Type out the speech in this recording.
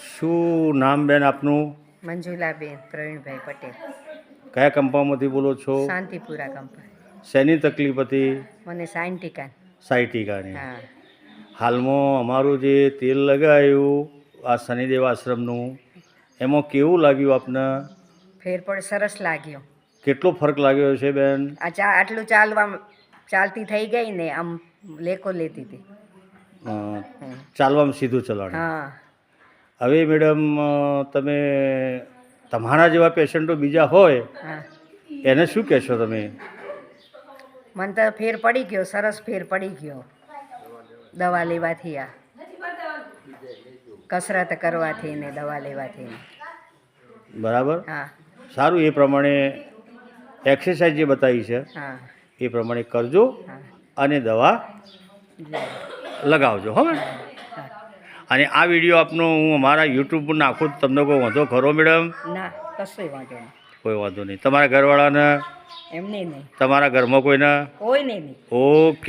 શું નામ બેન આપનું? મંજુલાબેન પ્રવીણભાઈ પટેલ, કયા કંપાઉન્ડમાંથી બોલો છો? શાંતિપુરા કંપની. શેની તકલીફ હતી? મને સાયન્ટિકાન. સાયટિકાની. હા. હાલમાં અમારું જે તેલ લગાવ્યું આ શનિદેવ આશ્રમનું, એમાં કેવું લાગ્યું આપને? ફેર પણ સરસ લાગ્યો. કેટલો ફરક લાગ્યો છે બેન? આટલું ચાલતી થઈ ગઈ ને, આમ લેકો લેતી હતી. ચાલવામાં સીધું ચલાણ. હા. હવે મેડમ તમે તમારા જેવા પેશન્ટો બીજા હોય હા. એને શું કહેશો તમે? મને તો ફેર પડી ગયો, સરસ ફેર પડી ગયો દવા લેવાથી. આ કસરત કરવાથી ને દવા લેવાથી. બરાબર. હા. સારું, એ પ્રમાણે એક્સરસાઇઝ જે બતાવી છે હા. એ પ્રમાણે કરજો હા. અને દવા લગાવજો. હવે અને આ વિડીયો આપનો હું અમારા યુટ્યુબ પર નાખું તો તમને કોઈ વાંધો ખરો મેડમ? ના, કશોય વાંધો નહીં. કોઈ વાંધો નહીં. તમારા ઘરવાળાને? એમને નહીં. તમારા ઘરમાં કોઈને? કોઈ નહીં. ઓકે.